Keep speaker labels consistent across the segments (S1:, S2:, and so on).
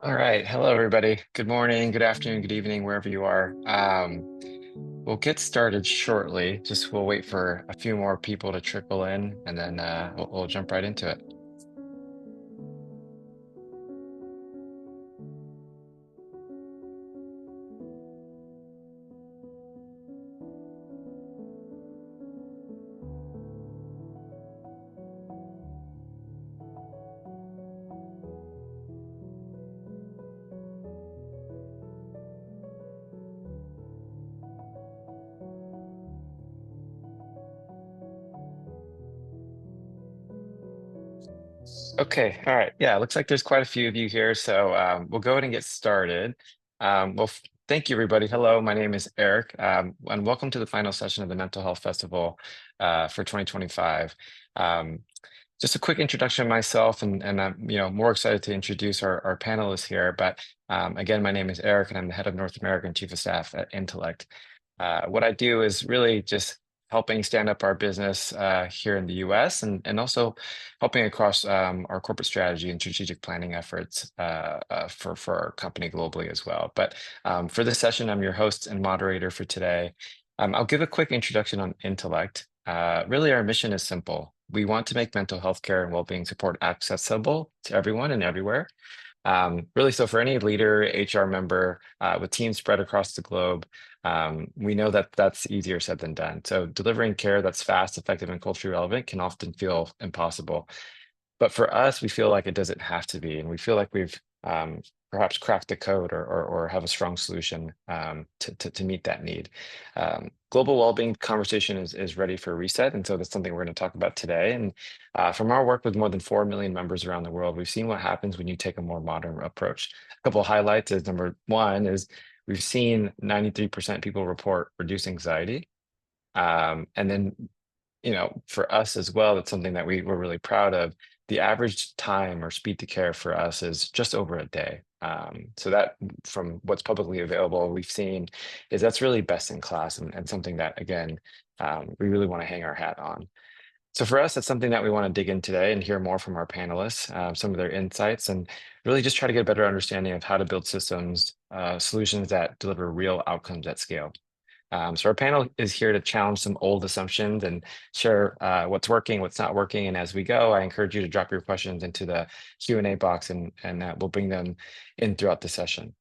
S1: All right. Hello, everybody. Good morning, good afternoon, good evening, wherever you are. We'll get started shortly. Just we'll wait for a few more people to trickle in, and then we'll jump right into it. Okay. All right. Yeah, it looks like there's quite a few of you here, so we'll go ahead and get started. Thank you, everybody. Hello, my name is Eric, and welcome to the final session of the Mental Health Festival for 2025. Um, Just a quick introduction of myself, and I'm more excited to introduce our panelists here. But again, my name is Eric, and I'm the head of North American Chief of Staff at Intellect. What I do is really just helping stand up our business here in the U.S. and also helping across our corporate strategy and strategic planning efforts for our company globally as well. But for this session, I'm your host and moderator for today. I'll give a quick introduction on Intellect. Really, our mission is simple. We want to make mental health care and well-being support accessible to everyone and everywhere. Really, so for any leader, HR member with teams spread across the globe, we know that that's easier said than done. So delivering care that's fast, effective, and culturally relevant can often feel impossible. But for us, we feel like it doesn't have to be, and we feel like we've perhaps cracked the code or have a strong solution to meet that need. Global well-being conversation is ready for a reset, and so that's something we're going to talk about today. And from our work with more than 4 million members around the world, we've seen what happens when you take a more modern approach. A couple of highlights is number one is we've seen 93% people report reduced anxiety. And then, for us as well, it's something that we're really proud of. The average time or speed to care for us is just over a day. So that from what's publicly available, we've seen is that's really best in class and something that, again, we really want to hang our hat on. So for us, that's something that we want to dig in today and hear more from our panelists, some of their insights, and really just try to get a better understanding of how to build systems, solutions that deliver real outcomes at scale. So our panel is here to challenge some old assumptions and share what's working, what's not working. And as we go, I encourage you to drop your questions into the Q&A box and we'll bring them in throughout the session.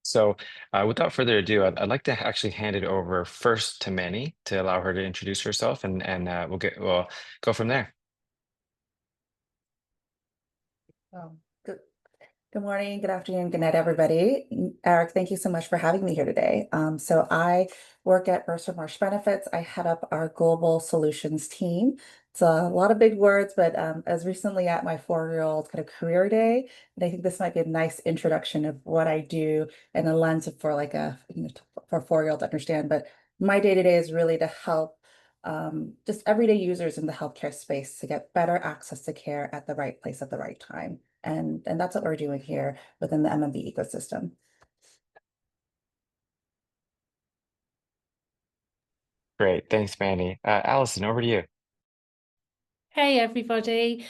S1: So without further ado, I'd like to actually hand it over first to Manny to allow her to introduce herself and we'll go from there.
S2: Good. Good morning, good afternoon, good night, everybody. Eric, thank you so much for having me here today. So I work at Mercer Marsh Benefits. I head up our global solutions team. It's a lot of big words, but as recently at my 4-year-old kind of career day, and I think this might be a nice introduction of what I do and a lens for like for a 4-year-old to understand. But my day-to-day is really to help just everyday users in the healthcare space to get better access to care at the right place at the right time. And that's what we're doing here within the MMB ecosystem.
S1: Great. Thanks, Manny. Alison, over to you.
S3: Hey everybody.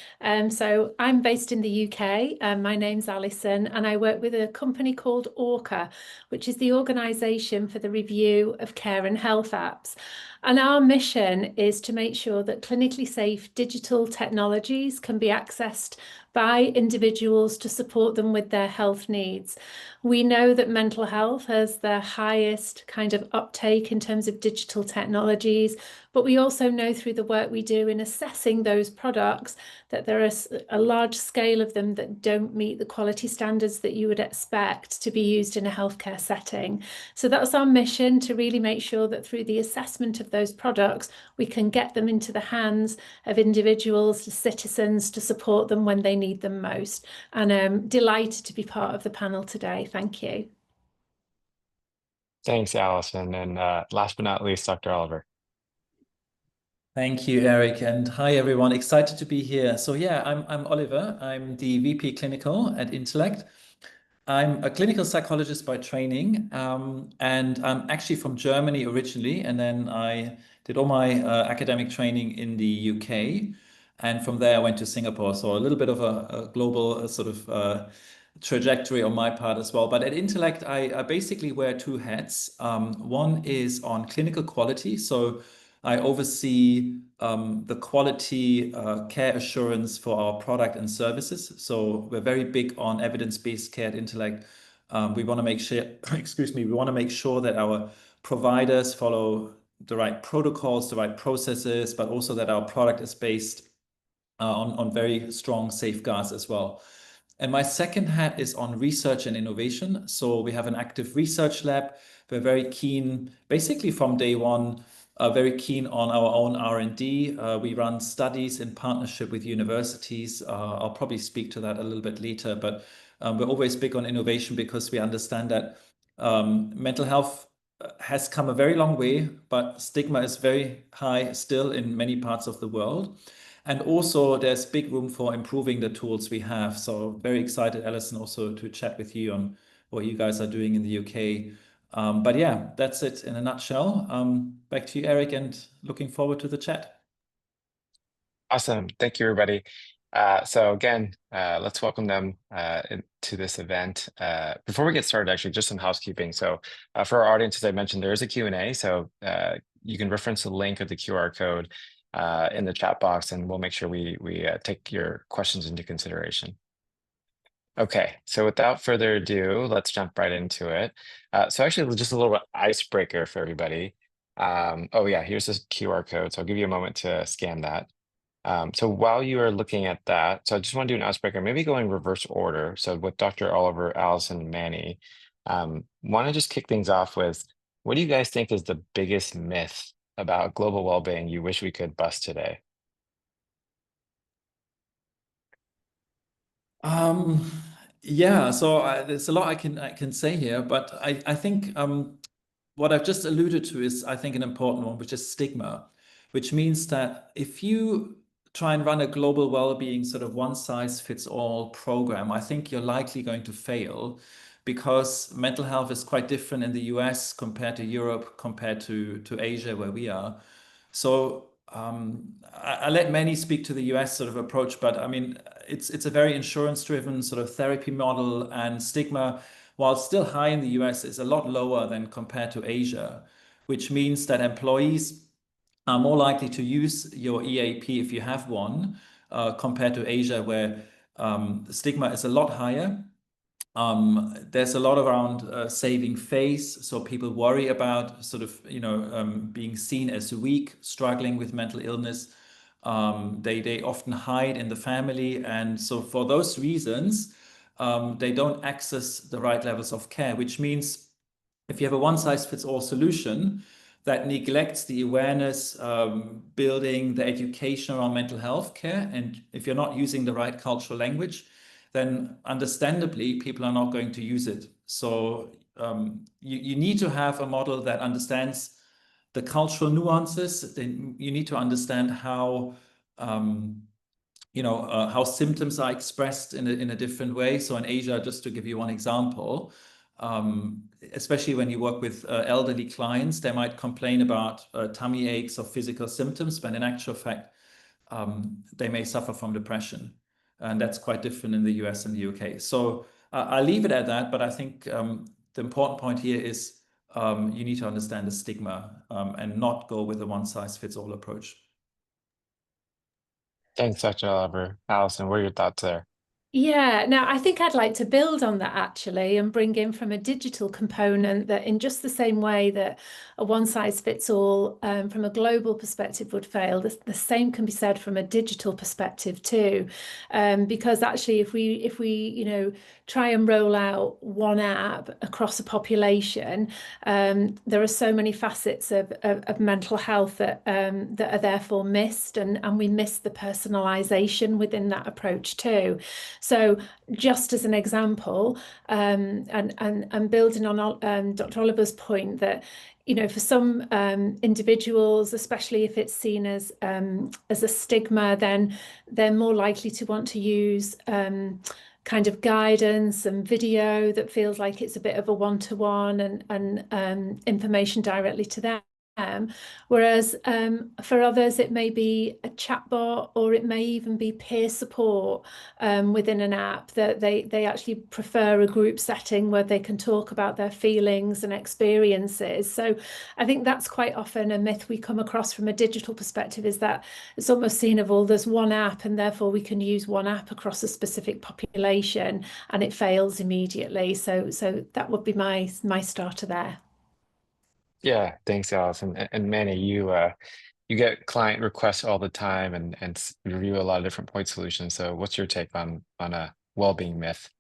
S3: So I'm based in the UK. My name's Alison and I work with a company called ORCHA, which is the Organisation for the Review of Care and Health Apps. And our mission is to make sure that clinically safe digital technologies can be accessed by individuals to support them with their health needs. We know that mental health has the highest kind of uptake in terms of digital technologies, but we also know through the work we do in assessing those products that there is a large scale of them that don't meet the quality standards that you would expect to be used in a healthcare setting. So that's our mission, to really make sure that through the assessment of those products, we can get them into the hands of individuals, citizens, to support them when they need them most. And I'm delighted to be part of the panel today. Thank you.
S1: Thanks, Alison. And last but not least, Dr. Oliver.
S4: Thank you, Eric, and hi everyone. Excited to be here. So yeah, I'm Oliver. I'm the VP Clinical at Intellect. I'm a clinical psychologist by training, and I'm actually from Germany originally, and then I did all my academic training in the UK. And from there, I went to Singapore. So a little bit of a global sort of trajectory on my part as well. But at Intellect, I basically wear two hats. One is on clinical quality. So I oversee the quality care assurance for our product and services. So we're very big on evidence-based care at Intellect. We want to make sure, excuse me, we want to make sure that our providers follow the right protocols, the right processes, but also that our product is based on very strong safeguards as well. And my second hat is on research and innovation. So we have an active research lab. We're very keen, basically from day one, very keen on our own R&D. We run studies in partnership with universities. I'll probably speak to that a little bit later, but we're always big on innovation because we understand that mental health has come a very long way, but stigma is very high still in many parts of the world. And also there's big room for improving the tools we have. So very excited, Alison, also to chat with you on what you guys are doing in the UK. But yeah, that's it in a nutshell. Back to you, Eric, and looking forward to the chat.
S1: Awesome. Thank you, everybody. So again, let's welcome them to this event. Before we get started, actually, just some housekeeping. So for our audience, as I mentioned, there is a Q&A. So you can reference the link of the QR code in the chat box, and we'll make sure we take your questions into consideration. Okay, so without further ado, let's jump right into it. So actually, just a little icebreaker for everybody. Oh yeah, here's this QR code. So I'll give you a moment to scan that. So while you are looking at that, so I just want to do an icebreaker, maybe go in reverse order. So with Dr. Oliver, Alison, and Manny, want to just kick things off with, what do you guys think is the biggest myth about global well-being you wish we could bust today?
S4: Yeah, so there's a lot I can say here, but I think what I've just alluded to is, I think, an important one, which is stigma, which means that if you try and run a global well-being sort of one-size-fits-all program, I think you're likely going to fail, because mental health is quite different in the US compared to Europe, compared to Asia, where we are. So I let Manny speak to the US sort of approach, but I mean, it's a very insurance-driven sort of therapy model, and stigma, while still high in the US, is a lot lower than compared to Asia, which means that employees are more likely to use your EAP if you have one, compared to Asia, where the stigma is a lot higher. There's a lot around saving face. So people worry about sort of, being seen as weak, struggling with mental illness. They often hide in the family. And so for those reasons, they don't access the right levels of care, which means if you have a one-size-fits-all solution that neglects the awareness, building, the education around mental health care, and if you're not using the right cultural language, then understandably, people are not going to use it. So you need to have a model that understands the cultural nuances. Then you need to understand how how symptoms are expressed in a different way. So in Asia, just to give you one example, especially when you work with elderly clients, they might complain about tummy aches or physical symptoms, but in actual fact, they may suffer from depression. And that's quite different in the US and the UK. So I'll leave it at that. But I think the important point here is you need to understand the stigma and not go with a one-size-fits-all approach.
S1: Thanks, Dr. Oliver. Alison, what are your thoughts there?
S3: Yeah, now I think I'd like to build on that actually, and bring in from a digital component that, in just the same way that a one-size-fits-all from a global perspective would fail, the same can be said from a digital perspective too. Because actually, if we try and roll out one app across a population, there are so many facets of mental health that are therefore missed, and we miss the personalization within that approach too. So just as an example, and building on Dr. Oliver's point, that for some individuals, especially if it's seen as a stigma, then they're more likely to want to use kind of guidance and video that feels like it's a bit of a one-to-one, and information directly to them. Whereas for others, it may be a chatbot, or it may even be peer support within an app, that they actually prefer a group setting where they can talk about their feelings and experiences. So I think that's quite often a myth we come across from a digital perspective, is that it's almost seen of, all there's one app and therefore we can use one app across a specific population, and it fails immediately. So that would be my starter there.
S1: Yeah, thanks, Alison. And Manny, you get client requests all the time and review a lot of different point solutions. So what's your take on a well-being myth?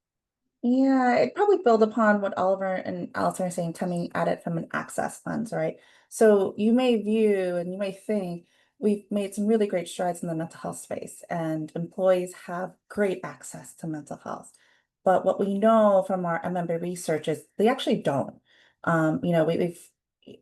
S2: Yeah, it probably build upon what Oliver and Alison are saying, coming at it from an access lens, right? So you may view and you may think we've made some really great strides in the mental health space, and employees have great access to mental health. But what we know from our MMB research is they actually don't. We've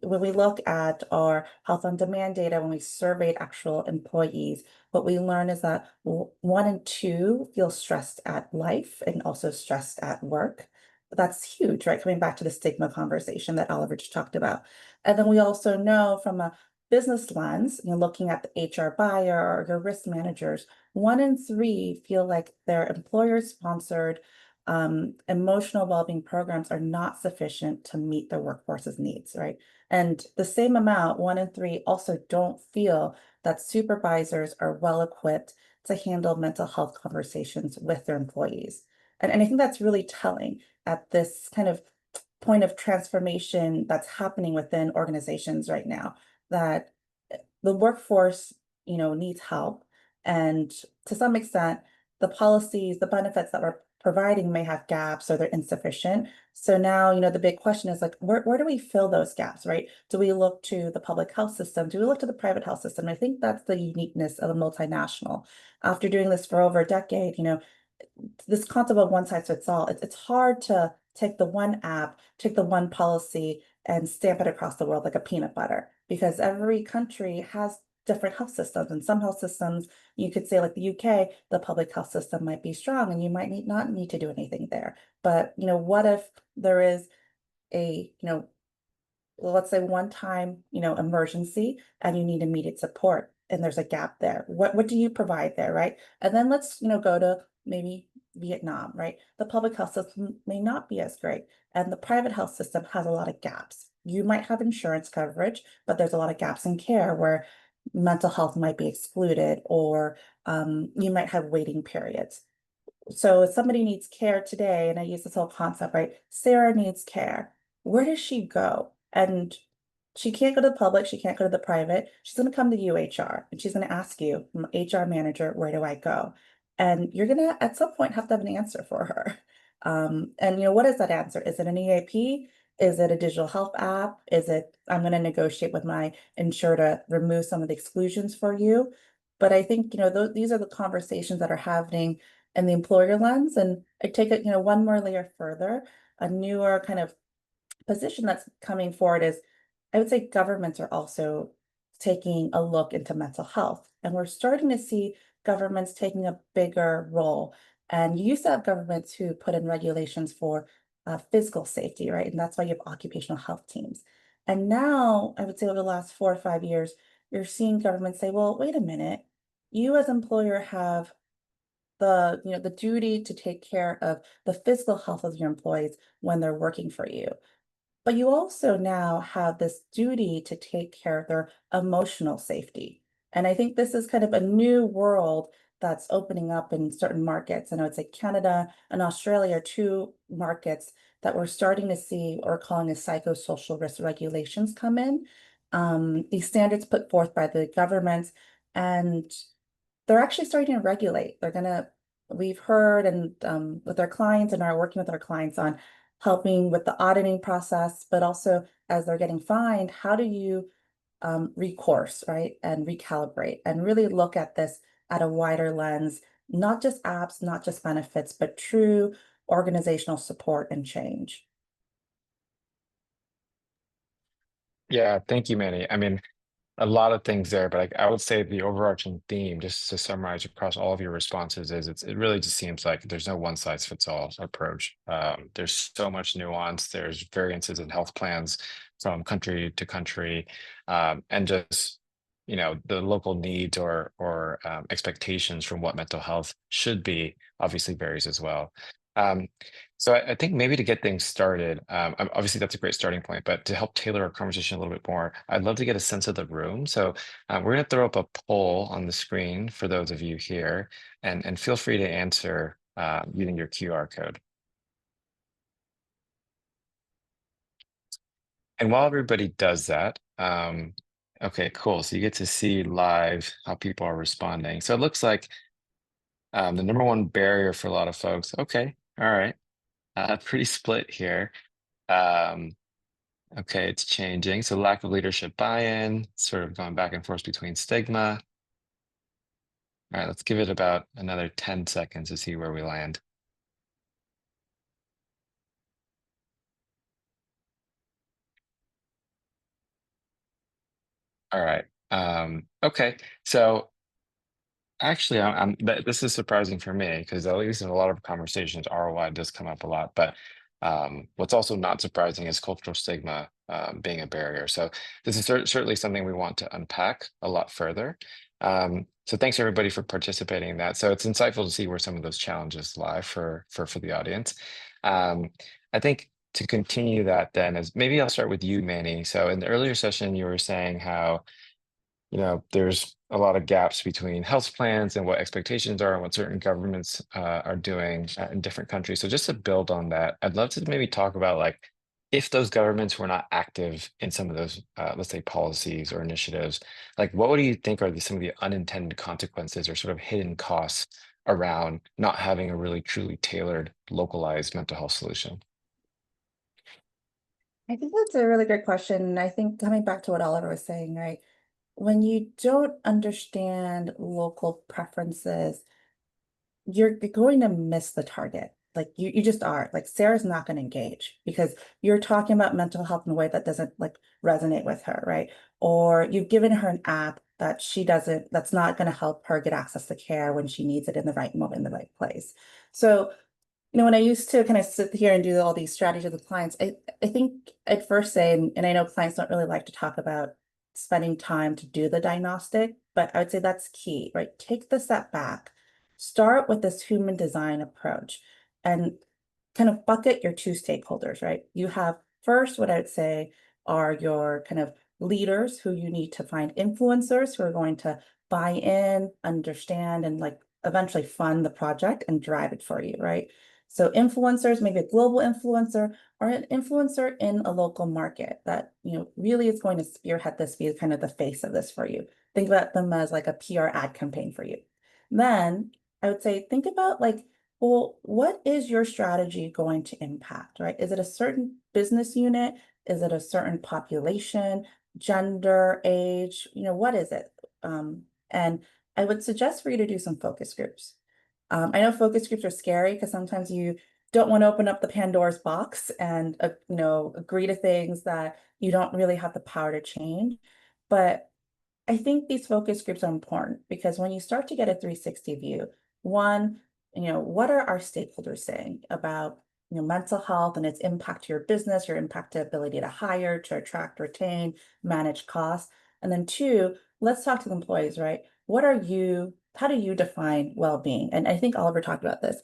S2: when we look at our health on demand data, when we surveyed actual employees, what we learn is that 1 in 2 feel stressed at life and also stressed at work. That's huge, right? Coming back to the stigma conversation that Oliver just talked about. And then we also know from a business lens, looking at the HR buyer or your risk managers, 1 in 3 feel like their employer-sponsored emotional well-being programs are not sufficient to meet their workforce's needs, right? And the same amount, 1 in 3, also don't feel that supervisors are well equipped to handle mental health conversations with their employees. And I think that's really telling at this kind of point of transformation that's happening within organizations right now, that the workforce, needs help. And to some extent, the policies, the benefits that we're providing may have gaps or they're insufficient. So now, the big question is like, where do we fill those gaps, right? Do we look to the public health system? Do we look to the private health system? I think that's the uniqueness of a multinational. After doing this for over a decade, this concept of one size fits all, it's hard to take the one app, take the one policy and stamp it across the world like a peanut butter, because every country has different health systems, and some health systems, you could say like the UK, the public health system might be strong and you might not need to do anything there. But, what if there is a, let's say one time, emergency and you need immediate support and there's a gap there. What do you provide there, right? And then let's, go to maybe Vietnam, right? The public health system may not be as great, and the private health system has a lot of gaps. You might have insurance coverage, but there's a lot of gaps in care where mental health might be excluded, or you might have waiting periods. So if somebody needs care today, and I use this whole concept, right? Sarah needs care. Where does she go? And she can't go to the public, she can't go to the private. She's going to come to you, HR, and she's going to ask you, HR manager, where do I go? And you're going to, at some point, have to have an answer for her. And what is that answer? Is it an EAP? Is it a digital health app? Is it, I'm going to negotiate with my insurer to remove some of the exclusions for you? But I think, these are the conversations that are happening in the employer lens. And I take it, one more layer further, a newer kind of position that's coming forward is, I would say governments are also taking a look into mental health. And we're starting to see governments taking a bigger role. And you used to have governments who put in regulations for physical safety, right? And that's why you have occupational health teams. And now, I would say over the last 4 or 5 years, you're seeing governments say, well, wait a minute, you as employer have the duty to take care of the physical health of your employees when they're working for you. But you also now have this duty to take care of their emotional safety. And I think this is kind of a new world that's opening up in certain markets. And I would say Canada and Australia are 2 markets that we're starting to see, or calling as psychosocial risk regulations, come in. These standards put forth by the governments, and they're actually starting to regulate. We've heard, and with our clients, and are working with our clients on helping with the auditing process, but also as they're getting fined, how do you recourse, right? And recalibrate and really look at this at a wider lens, not just apps, not just benefits, but true organizational support and change.
S1: Yeah, thank you, Manny. I mean, a lot of things there, but I would say the overarching theme, just to summarize across all of your responses, is it really just seems like there's no one size fits all approach. There's so much nuance. There's variances in health plans. from country to country, and just the local needs or expectations from what mental health should be obviously varies as well. So I think maybe to get things started, obviously that's a great starting point, but to help tailor our conversation a little bit more, I'd love to get a sense of the room. So we're going to throw up a poll on the screen for those of you here, and feel free to answer using your QR code. And while everybody does that, okay, cool. So you get to see live how people are responding. So it looks like the number one barrier for a lot of folks. Okay, all right, pretty split here. Okay, it's changing. So lack of leadership buy-in, sort of going back and forth between stigma. All right, let's give it about another 10 seconds to see where we land. All right. Okay, so actually, this is surprising for me because at least in a lot of conversations, ROI does come up a lot. But what's also not surprising is cultural stigma being a barrier. So this is certainly something we want to unpack a lot further. So thanks everybody for participating in that. So it's insightful to see where some of those challenges lie for the audience. I think to continue that then is maybe I'll start with you, Manny. So in the earlier session, you were saying how there's a lot of gaps between health plans and what expectations are and what certain governments are doing in different countries. So just to build on that, I'd love to maybe talk about like if those governments were not active in some of those, let's say, policies or initiatives, like what do you think are some of the unintended consequences or sort of hidden costs around not having a really truly tailored, localized mental health solution?
S2: I think that's a really great question. And I think coming back to what Oliver was saying, right? When you don't understand local preferences, you're going to miss the target. Like you just are. Like Sarah's not going to engage because you're talking about mental health in a way that doesn't like resonate with her, right? Or you've given her an app that that's not going to help her get access to care when she needs it in the right moment, in the right place. So when I used to kind of sit here and do all these strategies with clients, I think I'd first say, and I know clients don't really like to talk about spending time to do the diagnostic, but I would say that's key, right? Take the step back, start with this human design approach and kind of bucket your two stakeholders, right? You have first, what I would say are your kind of leaders who you need to find influencers who are going to buy in, understand, and like eventually fund the project and drive it for you, right? So influencers, maybe a global influencer or an influencer in a local market that, really is going to spearhead this, be kind of the face of this for you. Think about them as like a PR ad campaign for you. Then I would say, think about like, well, what is your strategy going to impact, right? Is it a certain business unit? Is it a certain population, gender, age? What is it? And I would suggest for you to do some focus groups. I know focus groups are scary because sometimes you don't want to open up the Pandora's box and agree to things that you don't really have the power to change. But I think these focus groups are important because when you start to get a 360 view, one, what are our stakeholders saying about mental health and its impact to your business, your impact to ability to hire, to attract, retain, manage costs. And then two, let's talk to the employees, right? How do you define well-being? And I think Oliver talked about this.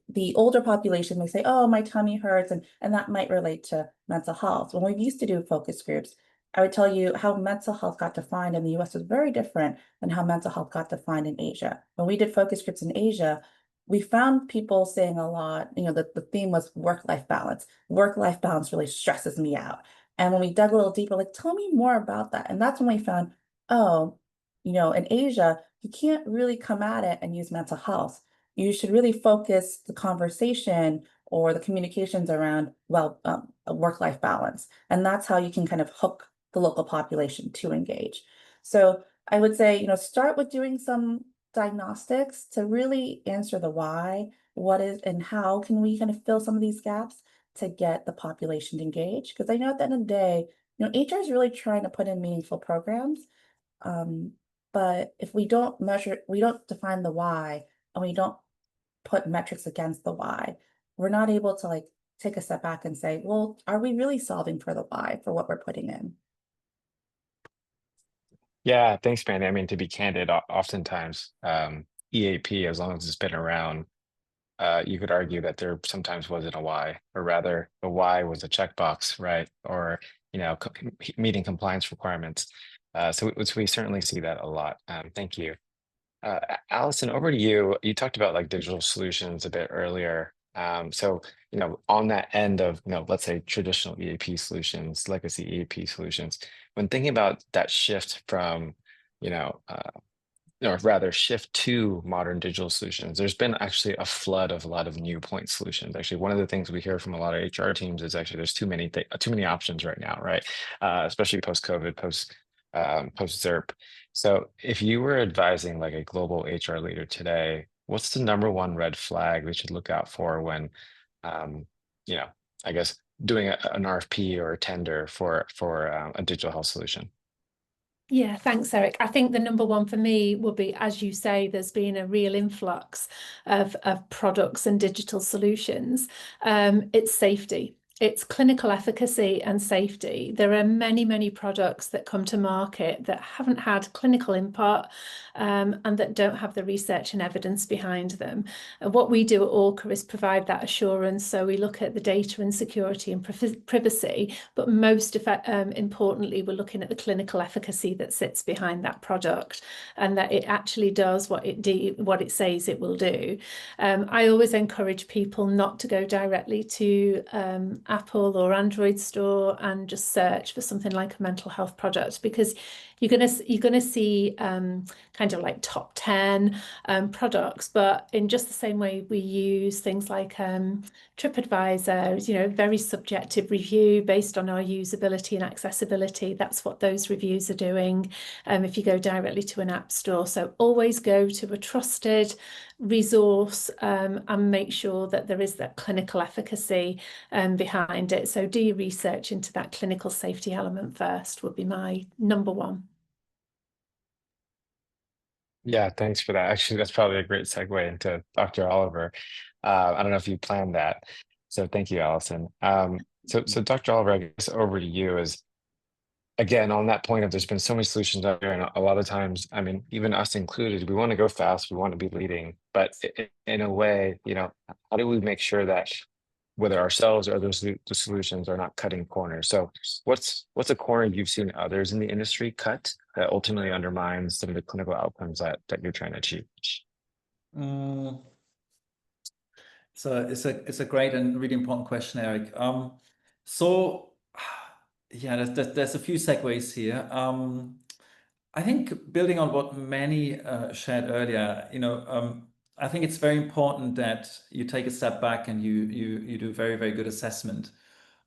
S2: The older population may say, oh, my tummy hurts, and that might relate to mental health. When we used to do focus groups, I would tell you how mental health got defined in the US was very different than how mental health got defined in Asia. When we did focus groups in Asia, we found people saying a lot, the theme was work-life balance. Work-life balance really stresses me out. And when we dug a little deeper, like, tell me more about that. And that's when we found, oh, in Asia, you can't really come at it and use mental health. You should really focus the conversation or the communications around, a work-life balance. And that's how you can kind of hook the local population to engage. So I would say, start with doing some diagnostics to really answer the why, what is, and how can we kind of fill some of these gaps to get the population to engage? Because I know at the end of the day, HR is really trying to put in meaningful programs. But if we don't define the why, and we don't put metrics against the why, we're not able to like take a step back and say, well, are we really solving for the why for what we're putting in?
S1: Yeah, thanks, Mandy. I mean, to be candid, oftentimes EAP, as long as it's been around, you could argue that there sometimes wasn't a why, or rather, the why was a checkbox, right? Or meeting compliance requirements. So we certainly see that a lot. Thank you. Alison, over to you. You talked about like digital solutions a bit earlier. So, on that end of, let's say traditional EAP solutions, legacy EAP solutions, when thinking about that shift from, you know, uh, or rather shift to modern digital solutions, there's been actually a flood of a lot of new point solutions. Actually, one of the things we hear from a lot of HR teams is actually there's too many options right now, right? Especially post-COVID, post-ZERP. So if you were advising like a global HR leader today, what's the number one red flag we should look out for when, um, you know, I guess doing an RFP or a tender for a digital health solution?
S3: Yeah, thanks, Eric. I think the number one for me would be, as you say, there's been a real influx of products and digital solutions. It's safety. It's clinical efficacy and safety. There are many, many products that come to market that haven't had clinical input and that don't have the research and evidence behind them. And what we do at ORCHA is provide that assurance. So we look at the data and security and privacy, but most importantly, we're looking at the clinical efficacy that sits behind that product and that it actually does what it says it will do. I always encourage people not to go directly to Apple or Android store and just search for something like a mental health product, because you're gonna see kind of like top 10 products, but in just the same way we use things like TripAdvisor, very subjective review based on our usability and accessibility. That's what those reviews are doing if you go directly to an app store. So always go to a trusted resource and make sure that there is that clinical efficacy behind it. So do your research into that clinical safety element first would be my number one.
S1: Yeah, thanks for that. Actually, that's probably a great segue into Dr. Oliver. I don't know if you planned that. So thank you, Alison. So Dr. Oliver, I guess over to you is, again, on that point of there's been so many solutions out there, and a lot of times, I mean, even us included, we want to go fast, we want to be leading, but in a way, how do we make sure that whether ourselves or the solutions are not cutting corners? So what's a corner you've seen others in the industry cut that ultimately undermines some of the clinical outcomes that you're trying to achieve?
S4: So it's a great and really important question, Eric. So yeah, there's a few segues here. I think building on what Manny shared earlier, I think it's very important that you take a step back and you do very, very good assessment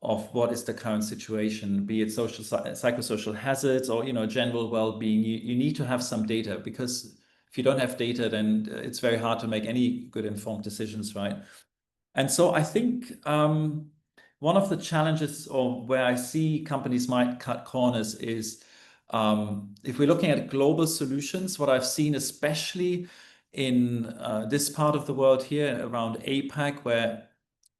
S4: of what is the current situation, be it psychosocial hazards or general well-being. You need to have some data, because if you don't have data, then it's very hard to make any good informed decisions, right? And so I think one of the challenges, or where I see companies might cut corners, is if we're looking at global solutions. What I've seen, especially in this part of the world here around APAC, where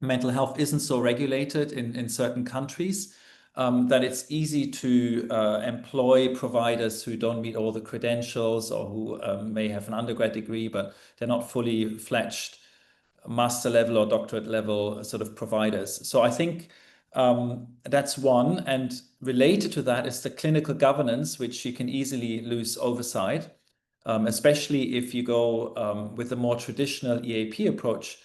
S4: mental health isn't so regulated in certain countries, that it's easy to employ providers who don't meet all the credentials, or who may have an undergrad degree, but they're not fully fledged master level or doctorate level sort of providers. So I think that's one. And related to that is the clinical governance, which you can easily lose oversight, especially if you go with a more traditional EAP approach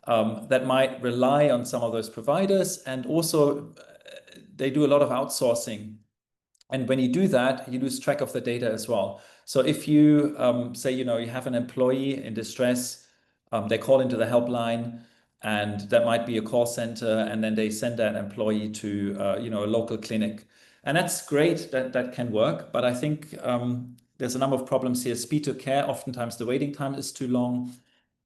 S4: that might rely on some of those providers. And also they do a lot of outsourcing. And when you do that, you lose track of the data as well. So if you say, you have an employee in distress, they call into the helpline, and that might be a call center, and then they send that employee to a local clinic. And that's great, that can work. But I think there's a number of problems here. Speed to care, oftentimes the waiting time is too long.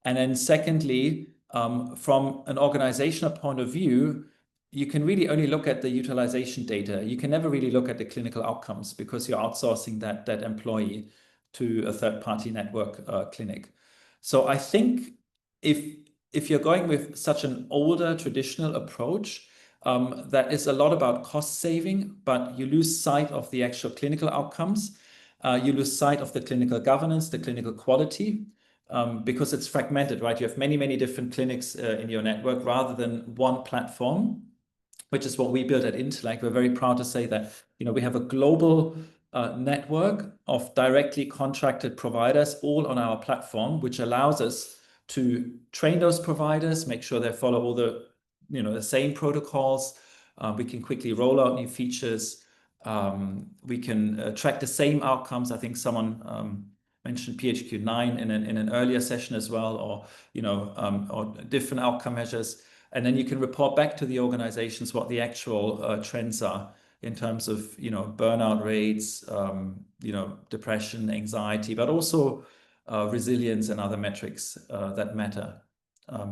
S4: And then secondly, from an organizational point of view, you can really only look at the utilization data. You can never really look at the clinical outcomes, because you're outsourcing that employee to a third-party network clinic. So I think if if you're going with such an older traditional approach, that is a lot about cost saving, but you lose sight of the actual clinical outcomes. You lose sight of the clinical governance, the clinical quality, because it's fragmented, right? You have many, many different clinics in your network rather than one platform, which is what we built at Intellect. We're very proud to say that, you know, we have a global network of directly contracted providers all on our platform, which allows us to train those providers, make sure they follow all the, you know, the same protocols. We can quickly roll out new features. We can track the same outcomes. I think someone mentioned PHQ-9 in an earlier session as well, or, you know, or different outcome measures. And then you can report back to the organizations what the actual trends are in terms of, you know, burnout rates, you know, depression, anxiety, but also resilience and other metrics that matter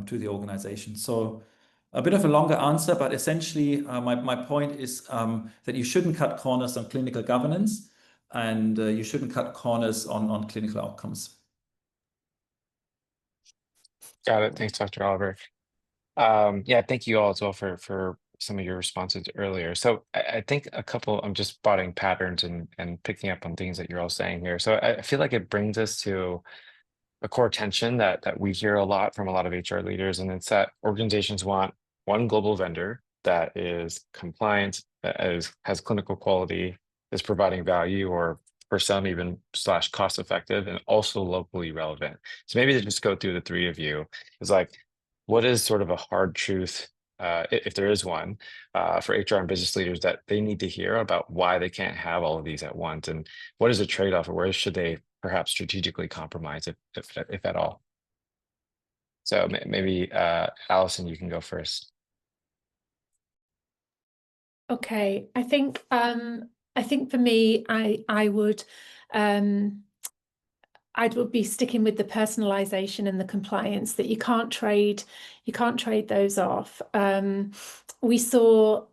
S4: to the organization. So a bit of a longer answer, but essentially my point is that you shouldn't cut corners on clinical governance, and you shouldn't cut corners on clinical outcomes.
S1: Got it. Thanks, Dr. Oliver. Yeah, thank you all as well for some of your responses earlier. So I think I'm just spotting patterns and picking up on things that you're all saying here. So I feel like it brings us to a core tension that we hear a lot from a lot of HR leaders, and it's that organizations want one global vendor that is compliant, has clinical quality, is providing value, or for some even / cost effective, and also locally relevant. So maybe to just go through the three of you is like, what is sort of a hard truth, if there is one, for HR and business leaders that they need to hear about why they can't have all of these at once, and what is a trade-off, or where should they perhaps strategically compromise, if at all? So maybe Alison, you can go first.
S3: Okay, I think for me, I would be sticking with the personalization and the compliance, that you can't trade those off. We saw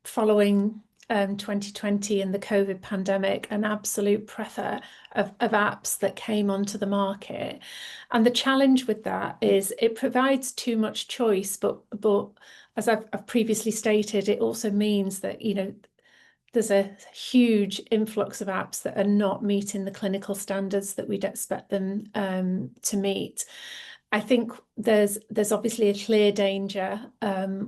S3: following 2020 and the COVID pandemic an absolute plethora of apps that came onto the market, and the challenge with that is it provides too much choice, but as I've previously stated, it also means that, you know, there's a huge influx of apps that are not meeting the clinical standards that we'd expect them to meet. I think there's obviously a clear danger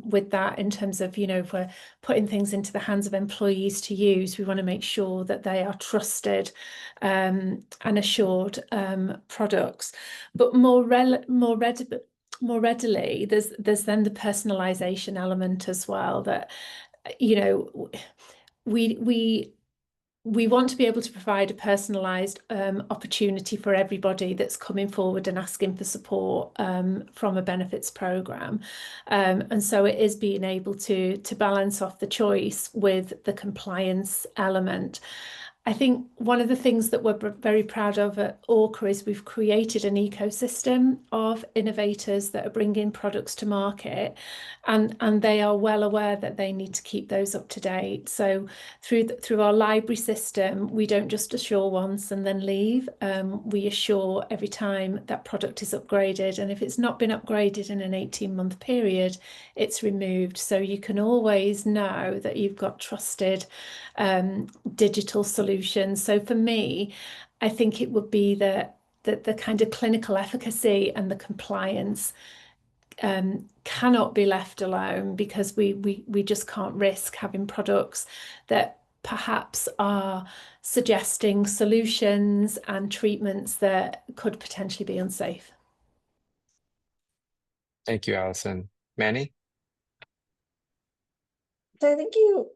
S3: with that, in terms of, you know, if we're putting things into the hands of employees to use, we want to make sure that they are trusted and assured products. But more readily, there's then the personalization element as well, that, you know, we want to be able to provide a personalized opportunity for everybody that's coming forward and asking for support from a benefits program, and so it is being able to balance off the choice with the compliance element. I think one of the things that we're very proud of at ORCHA is we've created an ecosystem of innovators that are bringing products to market, and they are well aware that they need to keep those up to date. So through our library system, we don't just assure once and then leave. We assure every time that product is upgraded, and if it's not been upgraded in an 18-month period, it's removed. So you can always know that you've got trusted digital solutions. So for me, I think it would be the kind of clinical efficacy and the compliance cannot be left alone, because we just can't risk having products that perhaps are suggesting solutions and treatments that could potentially be unsafe.
S1: Thank you, Alison. Manny?
S2: So I think you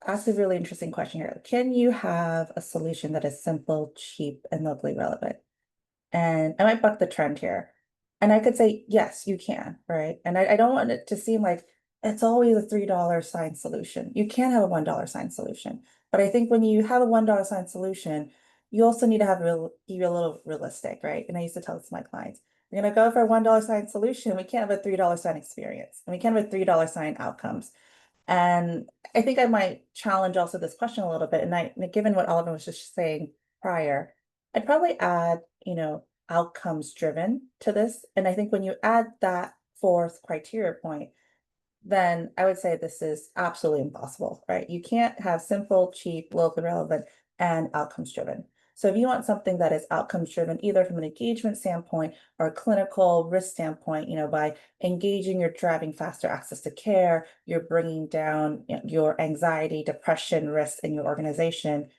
S2: asked a really interesting question here. Can you have a solution that is simple, cheap, and locally relevant? And I might buck the trend here. And I could say, yes, you can, right? And I don't want it to seem like it's always a $3 sign solution. You can have a $1 sign solution. But I think when you have a $1 sign solution, you also need to be a little realistic, right? And I used to tell this to my clients, we're going to go for a $1 sign solution. We can't have a $3 sign experience, and we can't have a $3 sign outcomes. And I think I might challenge also this question a little bit. And given what Oliver was just saying prior, I'd probably add, you know, outcomes driven to this. And I think when you add that fourth criteria point, then I would say this is absolutely impossible, right? You can't have simple, cheap, locally relevant, and outcomes driven. So if you want something that is outcomes driven, either from an engagement standpoint or a clinical risk standpoint, by engaging, you're driving faster access to care, you're bringing down your anxiety, depression risk in your organization,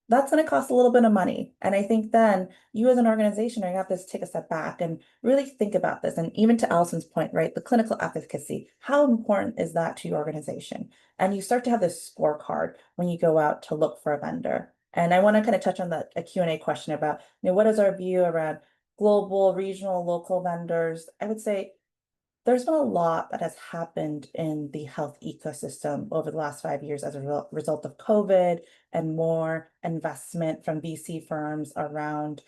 S2: that's going to cost a little bit of money. And I think then you as an organization are going to have to take a step back and really think about this. And even to Alison's point, right, the clinical efficacy, how important is that to your organization? And you start to have this scorecard when you go out to look for a vendor. And I want to kind of touch on a Q&A question about, what is our view around global, regional, local vendors? I would say there's been a lot that has happened in the health ecosystem over the last 5 years as a result of COVID and more investment from VC firms around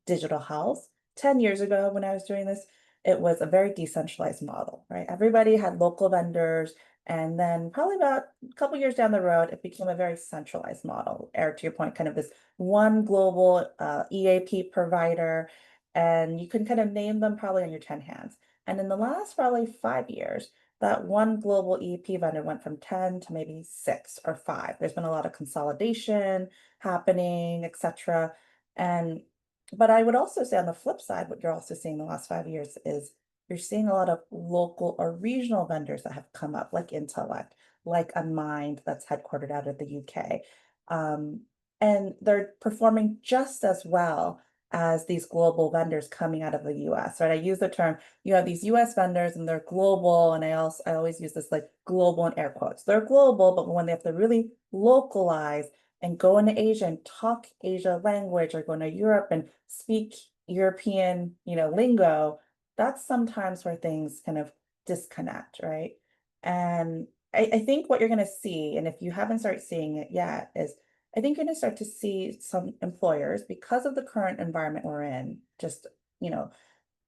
S2: digital health. 10 years ago, when I was doing this, it was a very decentralized model, right? Everybody had local vendors. And then probably about a couple years down the road, it became a very centralized model. Eric, to your point, kind of this one global EAP provider, and you can kind of name them probably on your 10 hands. And in the last probably 5 years, that one global EAP vendor went from 10 to maybe 6 or 5. There's been a lot of consolidation happening, et cetera. But I would also say on the flip side, what you're also seeing in the last 5 years is you're seeing a lot of local or regional vendors that have come up, like Intellect, like a Mind that's headquartered out of the UK. And they're performing just as well as these global vendors coming out of the US, right? I use the term, you have these US vendors and they're global, and I always use this like global in air quotes. They're global, but when they have to really localize and go into Asia and talk Asia language, or go into Europe and speak European, lingo, that's sometimes where things kind of disconnect, right? And I think what you're going to see, and if you haven't started seeing it yet, is I think you're going to start to see some employers, because of the current environment we're in, just,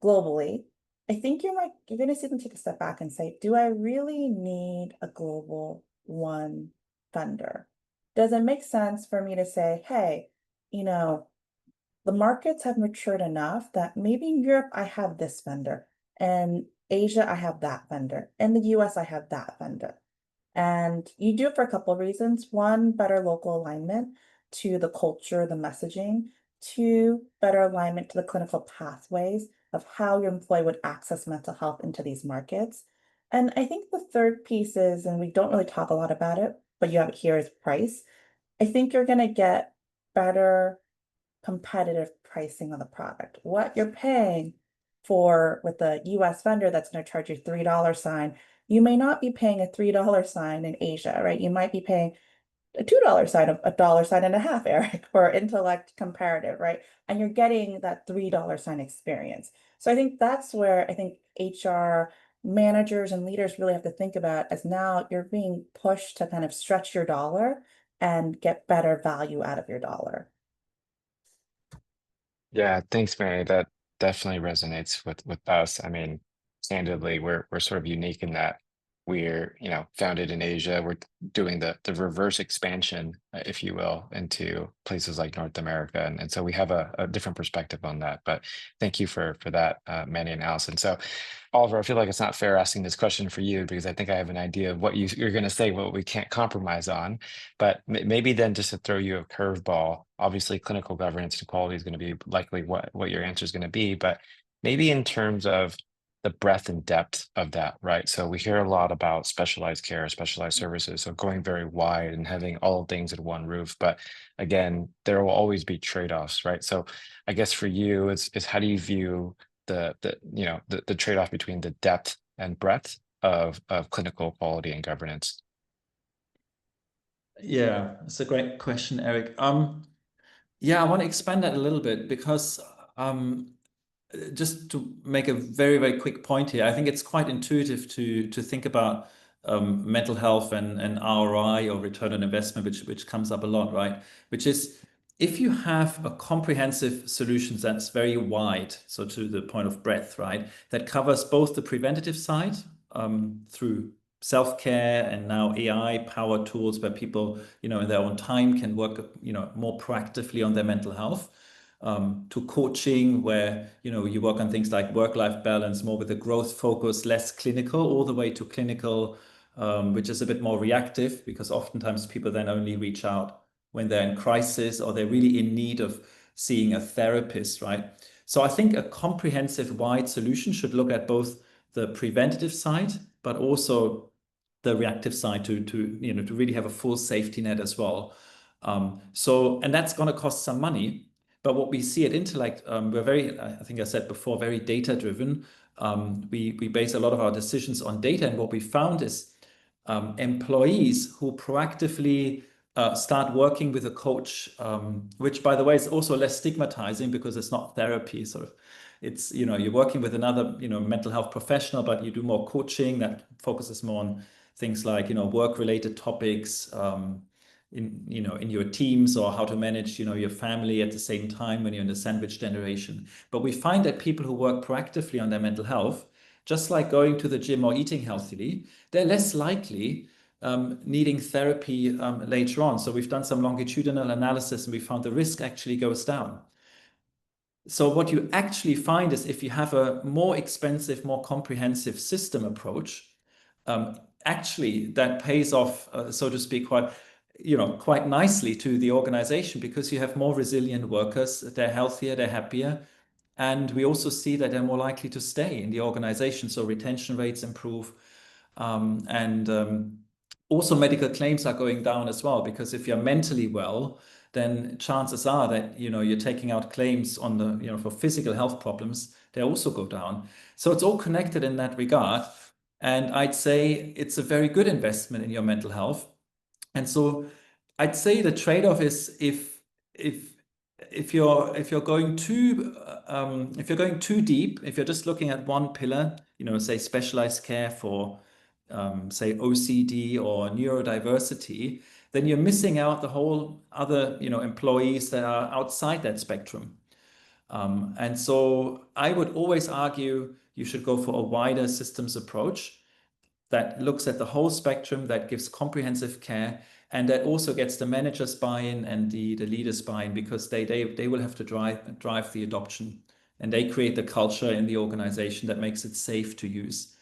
S2: globally, I think you're going to see them take a step back and say, do I really need a global one vendor? Does it make sense for me to say, hey, the markets have matured enough that maybe in Europe, I have this vendor, and Asia, I have that vendor, and the US, I have that vendor. And you do it for a couple of reasons. One, better local alignment to the culture, the messaging. Two, better alignment to the clinical pathways of how your employee would access mental health into these markets. And I think the third piece is, and we don't really talk a lot about it, but you have it here, is price. I think you're going to get better competitive pricing on the product. What you're paying for with the US vendor that's going to charge you $3 sign, you may not be paying a $3 sign in Asia, right? You might be paying a $2 sign, a dollar sign and a half, Eric, for Intellect comparative, right? And you're getting that $3 sign experience. So I think that's where I think HR managers and leaders really have to think about, as now you're being pushed to kind of stretch your dollar and get better value out of your dollar.
S1: Yeah, thanks, Mary. That definitely resonates with us. I mean, candidly, we're sort of unique in that we're, founded in Asia. We're doing the reverse expansion, if you will, into places like North America. And so we have a different perspective on that. But thank you for that, Manny and Alison. So Oliver, I feel like it's not fair asking this question for you, because I think I have an idea of what you're going to say, what we can't compromise on. But maybe then, just to throw you a curveball, obviously clinical governance and quality is going to be likely what your answer is going to be, but maybe in terms of the breadth and depth of that, right? So we hear a lot about specialized care, specialized services, so going very wide and having all things in one roof. But again, there will always be trade-offs, right? So I guess for you, is how do you view the trade-off between the depth and breadth of clinical quality and governance?
S4: Yeah, it's a great question, Eric. Yeah, I want to expand that a little bit, because just to make a very, very quick point here, I think it's quite intuitive to think about mental health and ROI, or return on investment, which comes up a lot, right? Which is, if you have a comprehensive solution that's very wide, so to the point of breadth, right, that covers both the preventative side through self-care and now AI-powered tools where people, in their own time can work, more proactively on their mental health. to coaching, where you work on things like work-life balance, more with a growth focus, less clinical, all the way to clinical, which is a bit more reactive, because oftentimes people then only reach out when they're in crisis or they're really in need of seeing a therapist, right? So I think a comprehensive, wide solution should look at both the preventative side, but also the reactive side to really have a full safety net as well. And that's going to cost some money. But what we see at Intellect, we're very, I think I said before, very data driven. We base a lot of our decisions on data. And what we found is employees who proactively start working with a coach, which, by the way, is also less stigmatizing because it's not therapy. Sort of, it's, you're working with another, mental health professional, but you do more coaching that focuses more on things like, work-related topics, in your teams, or how to manage, your family at the same time when you're in the sandwich generation. But we find that people who work proactively on their mental health, just like going to the gym or eating healthily, they're less likely needing therapy later on. So we've done some longitudinal analysis and we found the risk actually goes down. So what you actually find is if you have a more expensive, more comprehensive system approach, actually that pays off, so to speak, quite nicely to the organization, because you have more resilient workers, they're healthier, they're happier. And we also see that they're more likely to stay in the organization. So retention rates improve. Also medical claims are going down as well, because if you're mentally well, then chances are that, you're taking out claims on the, for physical health problems, they also go down. So it's all connected in that regard. And I'd say it's a very good investment in your mental health. And so I'd say the trade-off is if you're going too deep, if you're just looking at one pillar, say specialized care for say OCD or neurodiversity, then you're missing out the whole other employees that are outside that spectrum. And so I would always argue you should go for a wider systems approach that looks at the whole spectrum, that gives comprehensive care, and that also gets the managers buy-in and the leaders buy-in, because they will have to drive the adoption, and they create the culture in the organization that makes it safe to use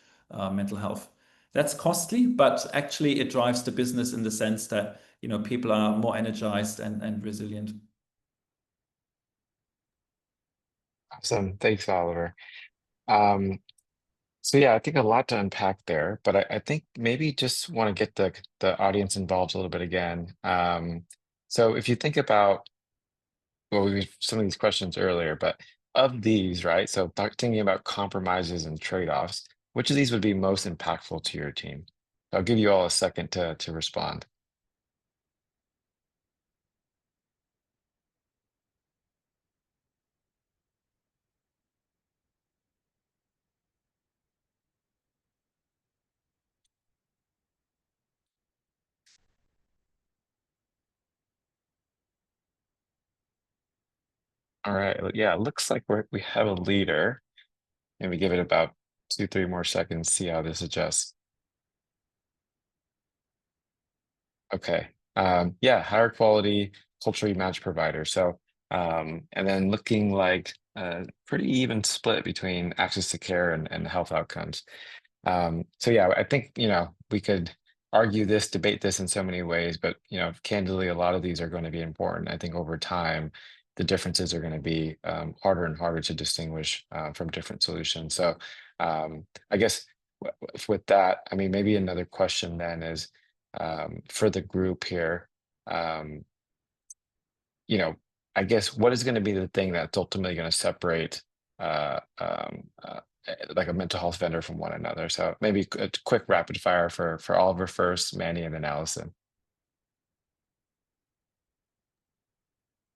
S4: mental health. That's costly, but actually it drives the business in the sense that people are more energized and resilient.
S1: Awesome. Thanks, Oliver. So yeah, I think a lot to unpack there, but I think maybe just want to get the audience involved a little bit again. So if you think about, well, some of these questions earlier, but of these, right? So thinking about compromises and trade-offs, which of these would be most impactful to your team? I'll give you all a second to respond. All right. Yeah, it looks like we have a leader. Maybe give it about 2, 3 more seconds, see how this adjusts. Okay. Yeah, higher quality, culturally matched provider. So, and then looking like a pretty even split between access to care and health outcomes. So yeah, I think, we could argue this, debate this in so many ways, but, candidly, a lot of these are going to be important. I think over time, the differences are going to be harder and harder to distinguish from different solutions. So I guess with that, I mean, maybe another question then is for the group here, um, I guess what is going to be the thing that's ultimately going to separate like a mental health vendor from one another? So maybe a quick rapid fire for Oliver first, Manny, and then Alison.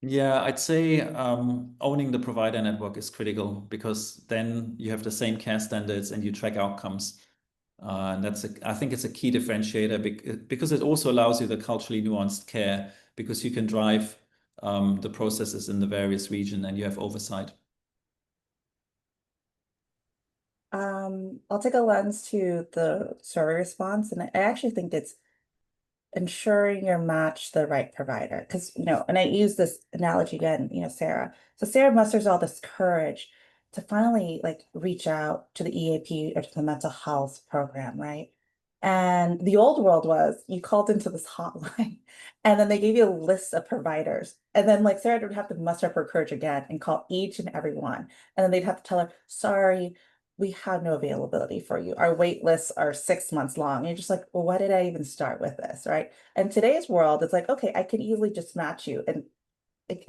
S4: Yeah, I'd say owning the provider network is critical, because then you have the same care standards and you track outcomes. And I think it's a key differentiator, because it also allows you the culturally nuanced care, because you can drive the processes in the various regions and you have oversight.
S2: I'll take a lens to the survey response, and I actually think it's ensuring you're matched to the right provider. Because, and I use this analogy again, Sarah. So Sarah musters all this courage to finally like reach out to the EAP or to the mental health program, right? And the old world was you called into this hotline and then they gave you a list of providers. And then like Sarah would have to muster up her courage again and call each and every one. And then they'd have to tell her, sorry, we have no availability for you. Our wait lists are 6 months long. And you're just like, well, why did I even start with this, right? And today's world, it's like, okay, I can easily just match you. And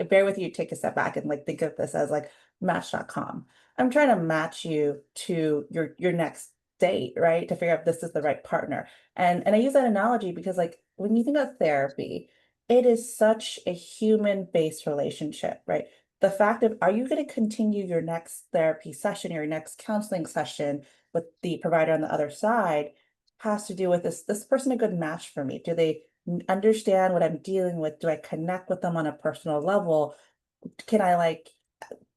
S2: bear with you, take a step back and like think of this as like match.com. I'm trying to match you to your next date, right? To figure out if this is the right partner. And I use that analogy because like when you think of therapy, it is such a human-based relationship, right? The fact of are you going to continue your next therapy session, your next counseling session with the provider on the other side has to do with this person a good match for me? Do they understand what I'm dealing with? Do I connect with them on a personal level? Can I like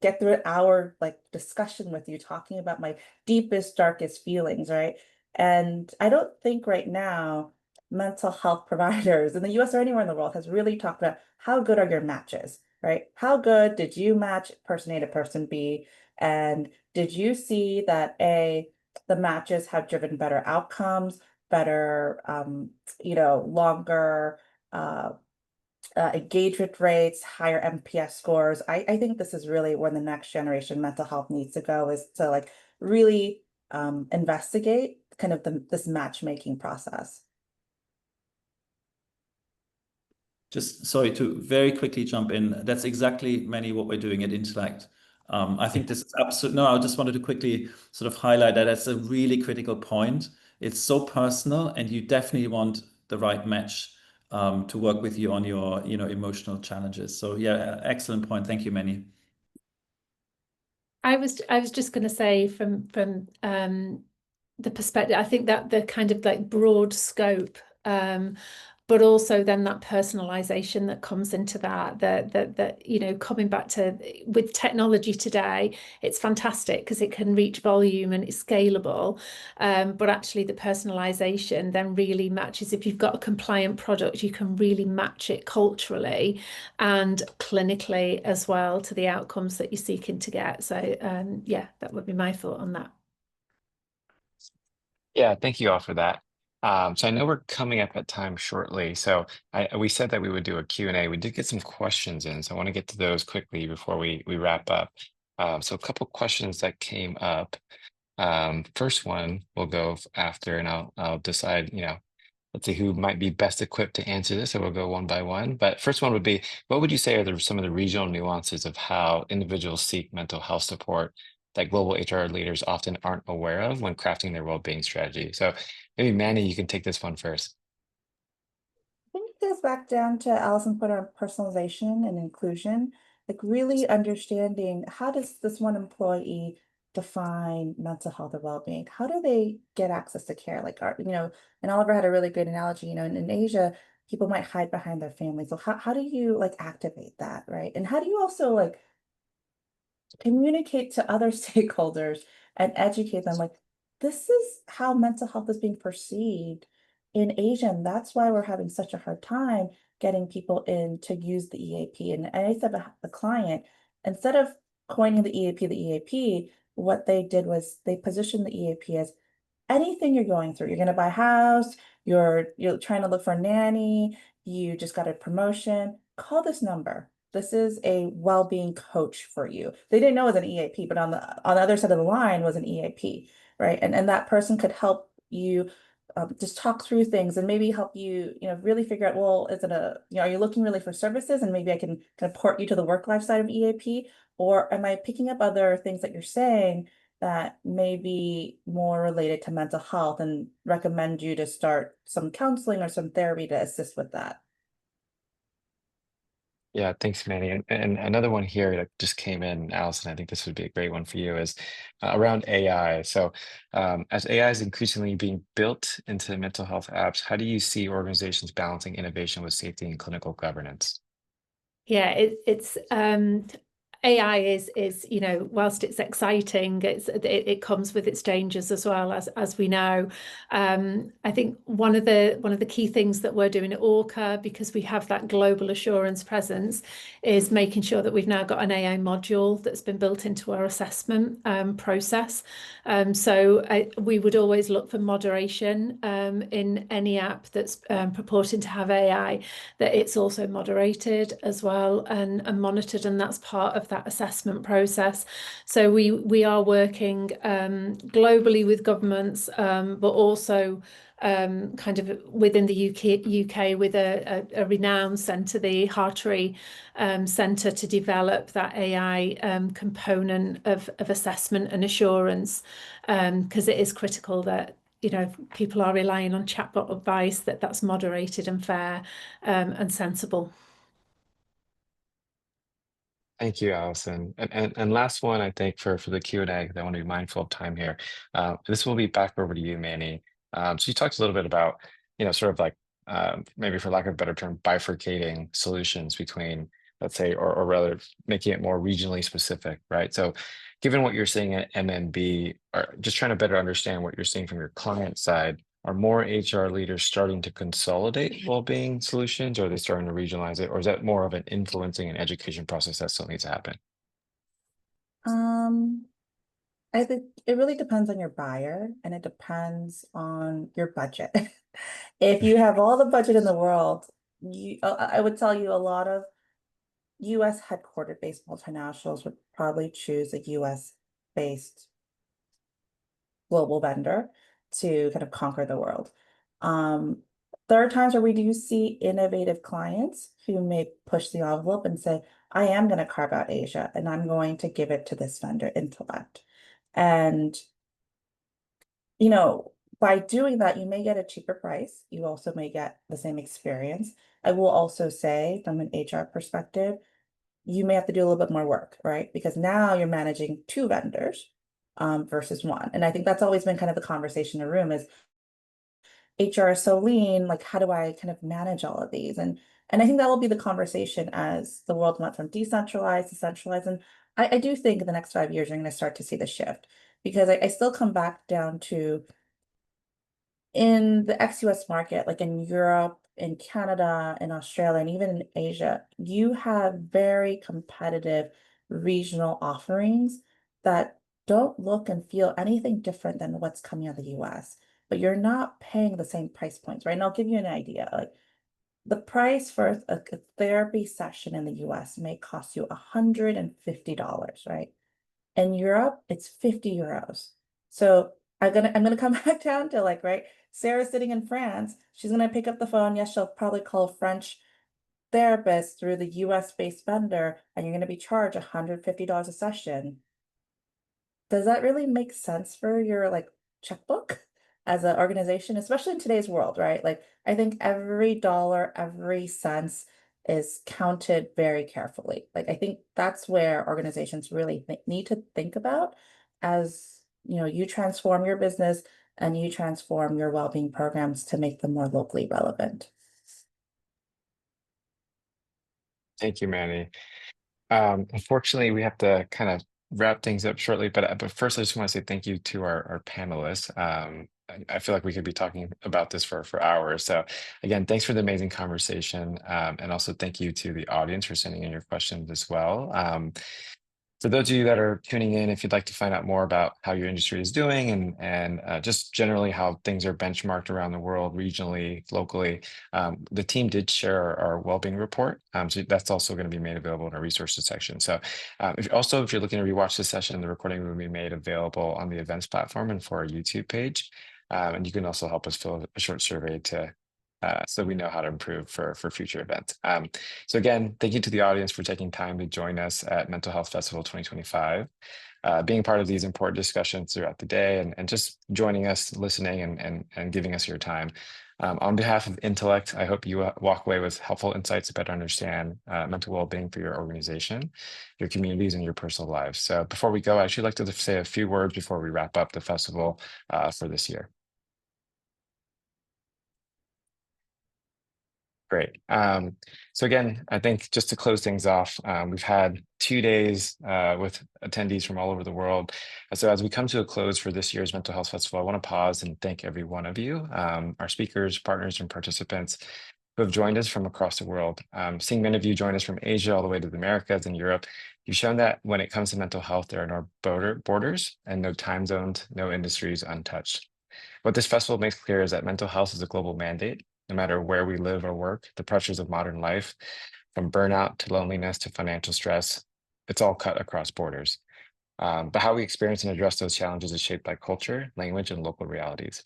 S2: get through an hour like discussion with you talking about my deepest, darkest feelings, right? And I don't think right now mental health providers in the US or anywhere in the world has really talked about how good are your matches, right? How good did you match person A to person B? And did you see that the matches have driven better outcomes, better, longer engagement rates, higher MPS scores. I think this is really where the next generation mental health needs to go, is to like really investigate kind of this matchmaking process.
S4: Just sorry to very quickly jump in. That's exactly, Manny, what we're doing at Intellect. I think this is absolutely, no, I just wanted to quickly sort of highlight that that's a really critical point. It's so personal and you definitely want the right match to work with you on your, emotional challenges. So yeah, excellent point. Thank you, Manny.
S3: I was just going to say from the perspective, I think that the kind of like broad scope, but also then that personalization that comes into that coming back to with technology today, it's fantastic because it can reach volume and it's scalable, but actually the personalization then really matches. If you've got a compliant product, you can really match it culturally and clinically as well to the outcomes that you're seeking to get. So yeah, that would be my thought on that.
S1: Yeah, thank you all for that. So I know we're coming up at time shortly. So we said that we would do a Q&A. We did get some questions in, so I want to get to those quickly before we wrap up. So a couple questions that came up. First one we'll go after, and I'll decide, let's see who might be best equipped to answer this. So we'll go one by one. But first one would be, what would you say are some of the regional nuances of how individuals seek mental health support that global HR leaders often aren't aware of when crafting their well-being strategy? So maybe Manny, you can take this one first.
S2: I think it goes back down to Alison put on personalization and inclusion, like really understanding how does this one employee define mental health or well-being? How do they get access to care? Like, and Oliver had a really great analogy, in Asia, people might hide behind their families. So how do you like activate that, right? And how do you also like communicate to other stakeholders and educate them like this is how mental health is being perceived in Asia, and that's why we're having such a hard time getting people in to use the EAP. And I said the client, instead of coining the EAP, what they did was they positioned the EAP as anything you're going through. You're going to buy a house, you're trying to look for a nanny, you just got a promotion, call this number. This is a well-being coach for you. They didn't know it was an EAP, but on the other side of the line was an EAP, right? And that person could help you just talk through things and maybe help you, really figure out, well, is it are you looking really for services? And maybe I can kind of port you to the work life side of EAP, or am I picking up other things that you're saying that may be more related to mental health and recommend you to start some counseling or some therapy to assist with that?
S1: Yeah, thanks, Manny. And another one here that just came in, Alison, I think this would be a great one for you, is around AI. So as AI is increasingly being built into mental health apps, how do you see organizations balancing innovation with safety and clinical governance?
S3: Yeah, it's AI is, you know, whilst it's exciting, it comes with its dangers as well, as we know. I think one of the key things that we're doing at ORCHA, because we have that global assurance presence, is making sure that we've now got an AI module that's been built into our assessment process. So we would always look for moderation in any app that's purporting to have AI, that it's also moderated as well and monitored, and that's part of that assessment process. So we are working globally with governments, but also kind of within the UK with a renowned centre, the Hartree Centre, to develop that AI component of assessment and assurance, because it is critical that, you know, people are relying on chatbot advice, that's moderated and fair and sensible.
S1: Thank you, Alison. And last one, I think, for the Q&A, because I want to be mindful of time here. This will be back over to you, Manny. So you talked a little bit about, you know, sort of like, maybe for lack of a better term, bifurcating solutions between, let's say, or rather making it more regionally specific, right? So given what you're seeing at MMB, or just trying to better understand what you're seeing from your client side, are more HR leaders starting to consolidate well-being solutions, or are they starting to regionalize it, or is that more of an influencing and education process that still needs to happen?
S2: I think it really depends on your buyer, and it depends on your budget. If you have all the budget in the world, I would tell you a lot of US headquartered based multinationals would probably choose a US based global vendor to kind of conquer the world. There are times where we do see innovative clients who may push the envelope and say, I am going to carve out Asia and I'm going to give it to this vendor, Intellect. And, you know, by doing that, you may get a cheaper price. You also may get the same experience. I will also say, from an HR perspective, you may have to do a little bit more work, right? Because now you're managing two vendors versus one. And I think that's always been kind of the conversation in the room is HR is so lean, like how do I kind of manage all of these? And I think that will be the conversation as the world went from decentralized to centralized. And I do think in the next 5 years, you're going to start to see the shift, because I still come back down to in the ex-US market, like in Europe, in Canada, in Australia, and even in Asia, you have very competitive regional offerings that don't look and feel anything different than what's coming out of the US, but you're not paying the same price points, right? And I'll give you an idea. Like the price for a therapy session in the US may cost you $150, right? In Europe, it's 50 euros. So I'm gonna come back down to like, right, Sarah's sitting in France. She's gonna pick up the phone. Yes, she'll probably call a French therapist through the US-based vendor, and you're gonna be charged $150 a session. Does that really make sense for your like checkbook as an organization, especially in today's world, right? Like I think every dollar, every cent is counted very carefully. Like I think that's where organizations really need to think about as, you know, you transform your business and you transform your well-being programs to make them more locally relevant.
S1: Thank you, Manny. Unfortunately, we have to kind of wrap things up shortly, but first I just want to say thank you to our panelists. I feel like we could be talking about this for hours. So again, thanks for the amazing conversation. And also thank you to the audience for sending in your questions as well. For those of you that are tuning in, if you'd like to find out more about how your industry is doing and just generally how things are benchmarked around the world, regionally, locally, the team did share our well-being report. So that's also going to be made available in our resources section. So if you're looking to rewatch this session, the recording will be made available on the events platform and for our YouTube page. And you can also help us fill a short survey so we know how to improve for future events. So again, thank you to the audience for taking time to join us at Mental Health Festival 2025, being part of these important discussions throughout the day and just joining us, listening and giving us your time. On behalf of Intellect, I hope you walk away with helpful insights to better understand mental well-being for your organization, your communities, and your personal lives. So before we go, I'd actually like to say a few words before we wrap up the festival for this year. Great. So again, I think just to close things off, we've had 2 days with attendees from all over the world. So as we come to a close for this year's Mental Health Festival, I want to pause and thank every one of you, our speakers, partners, and participants who have joined us from across the world. Seeing many of you join us from Asia all the way to the Americas and Europe, you've shown that when it comes to mental health, there are no borders and no time zones, no industries untouched. What this festival makes clear is that mental health is a global mandate. No matter where we live or work, the pressures of modern life, from burnout to loneliness to financial stress, it's all cut across borders. But how we experience and address those challenges is shaped by culture, language, and local realities.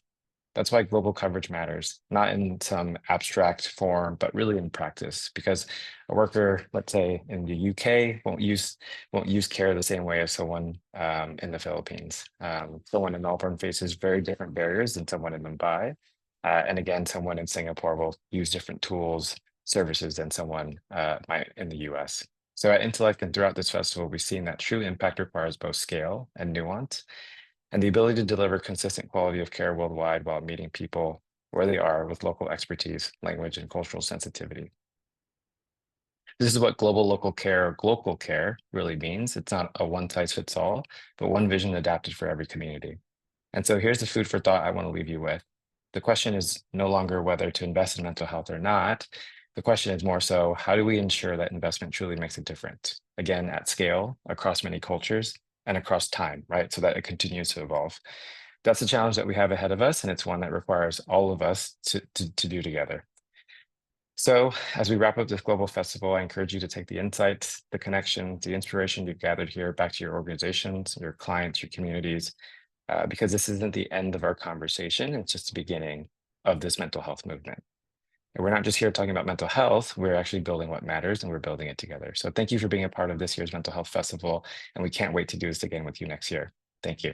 S1: That's why global coverage matters, not in some abstract form, but really in practice, because a worker, let's say in the UK, won't use care the same way as someone in the Philippines. Someone in Melbourne faces very different barriers than someone in Mumbai. And again, someone in Singapore will use different tools, services than someone might in the US. So at Intellect and throughout this festival, we've seen that true impact requires both scale and nuance, and the ability to deliver consistent quality of care worldwide while meeting people where they are with local expertise, language, and cultural sensitivity. This is what global local care or global care really means. It's not a one size fits all, but one vision adapted for every community. And so here's the food for thought I want to leave you with. The question is no longer whether to invest in mental health or not. The question is more so, how do we ensure that investment truly makes a difference? Again, at scale, across many cultures, and across time, right? So that it continues to evolve. That's the challenge that we have ahead of us, and it's one that requires all of us to do together. So as we wrap up this global festival, I encourage you to take the insights, the connections, the inspiration you've gathered here back to your organizations, your clients, your communities, because this isn't the end of our conversation. It's just the beginning of this mental health movement. And we're not just here talking about mental health, we're actually building what matters and we're building it together. So thank you for being a part of this year's Mental Health Festival, and we can't wait to do this again with you next year. Thank you.